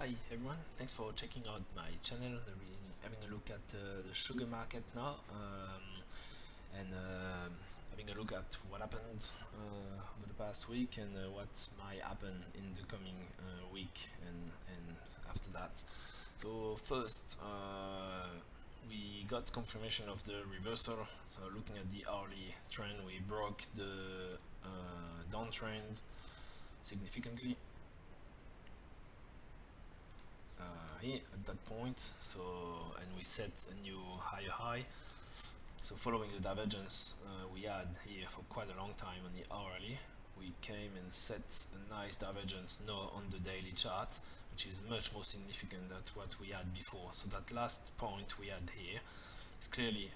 Hi everyone, thanks for checking out my channel. We're having a look at the sugar market now, and having a look at what happened over the past week and what might happen in the coming week and after that. So first, we got confirmation of the reversal. So looking at the hourly trend, we broke the downtrend significantly here at that point. So and we set a new higher high. So following the divergence we had here for quite a long time on the hourly, we came and set a nice divergence now on the daily chart, which is much more significant than what we had before. So that last point we had here is clearly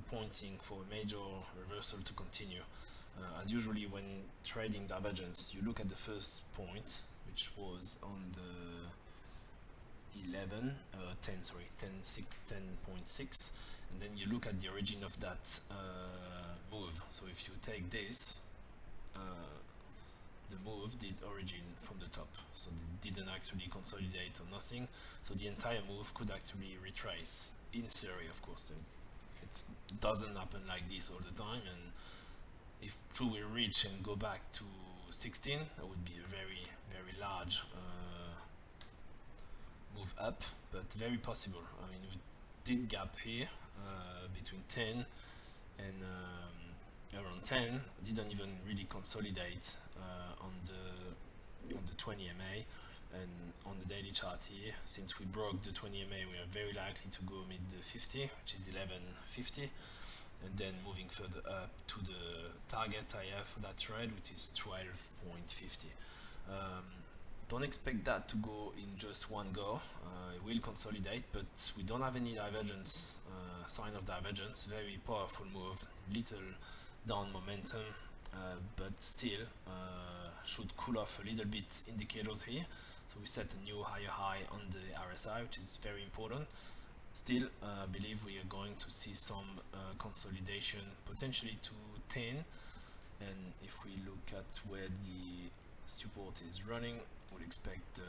pointing for a major reversal to continue. As usually when trading divergence, you look at the first point, which was on the 10.6, and then you look at the origin of that move. So if you take this, the move did origin from the top, so it didn't actually consolidate or nothing, so the entire move could actually retrace in theory. Of course, it doesn't happen like this all the time, and if true we reach and go back to 16, that would be a very large move up, but very possible. I mean, we did gap here between 10 and around 10, didn't even really consolidate on the 20 MA, and on the daily chart here, since we broke the 20 MA, we are very likely to go mid the 50, which is 1150, and then moving further up to the target I have for that trade, which is 12.50. Don't expect that to go in just one go. It will consolidate, but we don't have any divergence, sign of divergence. Very powerful move, little down momentum, but still should cool off a little bit indicators here. So we set a new higher high on the RSI, which is very important. Still believe we are going to see some consolidation, potentially to 10, and if we look at where the support is running, we'll expect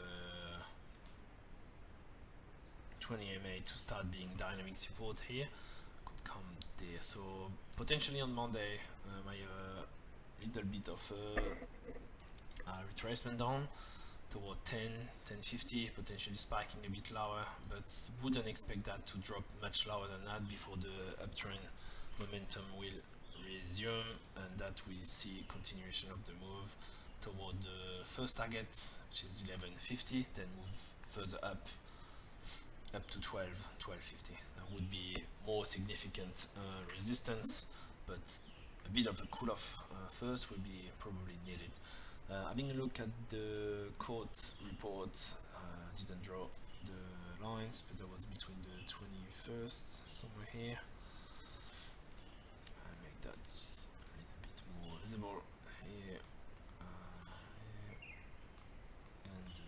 20 MA to start being dynamic support here. Could come there. So potentially on Monday, my little bit of retracement down toward 10.50, potentially spiking a bit lower, but wouldn't expect that to drop much lower than that before the uptrend momentum will resume, and that we see continuation of the move toward the first target, which is 1150, then move further up to 1250. That would be more significant resistance, but a bit of a cool off first will be probably needed. Having a look at the quote report, didn't draw the lines, but that was between the 21st, somewhere here. I make that a little bit more visible here, and the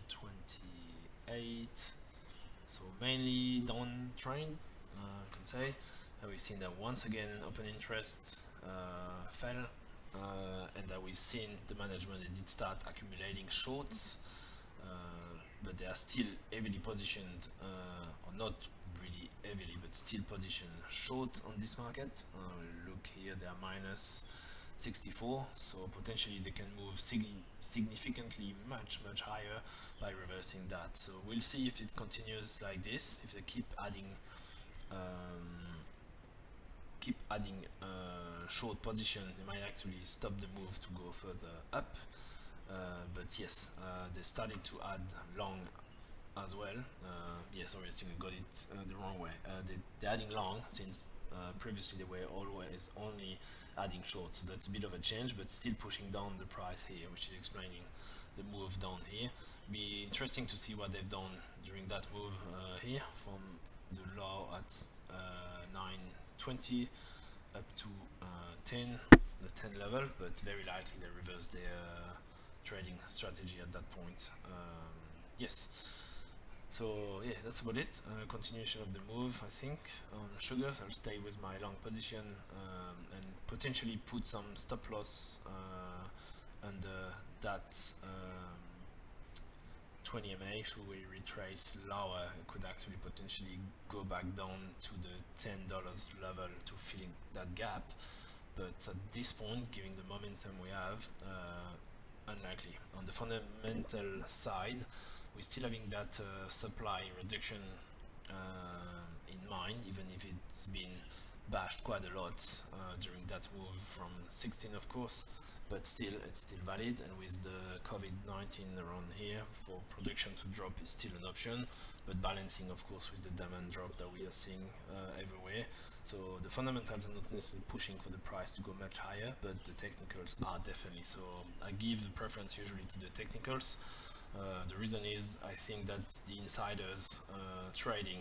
28th. So mainly downtrend, I can say. We've seen that once again open interest fell, and that we've seen the management, they did start accumulating shorts, but they are still heavily positioned, or not really heavily, but still positioned short on this market. Look here, they are minus 64, so potentially they can move significantly much higher by reversing that. So we'll see if it continues like this. If they keep adding short position, they might actually stop the move to go further up. But yes, they started to add long as well. Sorry, I think I got it the wrong way. They're adding long since previously they were always only adding short, so that's a bit of a change, but still pushing down the price here, which is explaining the move down here. Be interesting to see what they've done during that move here, from the low at 920 up to 10, the 10 level, but very likely they reversed their trading strategy at that point. Yes. So yeah, that's about it. Continuation of the move, I think, on sugars. I'll stay with my long position, and potentially put some stop loss under that 20 MA, should we retrace lower, it could actually potentially go back down to the $10 level to fill in that gap. But at this point, given the momentum we have, unlikely. On the fundamental side, we're still having that supply reduction in mind, even if it's been bashed quite a lot during that move from 16, of course, but still it's still valid, and with the COVID-19 around here, for production to drop is still an option, but balancing of course with the demand drop that we are seeing everywhere. So the fundamentals are not necessarily pushing for the price to go much higher, but the technicals are definitely. So I give the preference usually to the technicals. The reason is I think that the insiders trading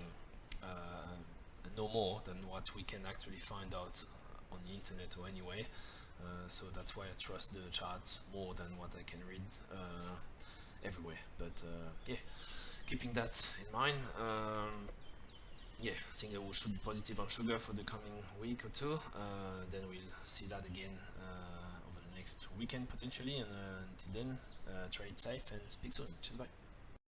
know more than what we can actually find out on the internet or anyway. So that's why I trust the chart more than what I can read everywhere. But yeah, keeping that in mind, yeah, I think we should be positive on sugar for the coming week or two. Then we'll see that again over the next weekend potentially. And until then, trade safe and speak soon. Cheers, bye.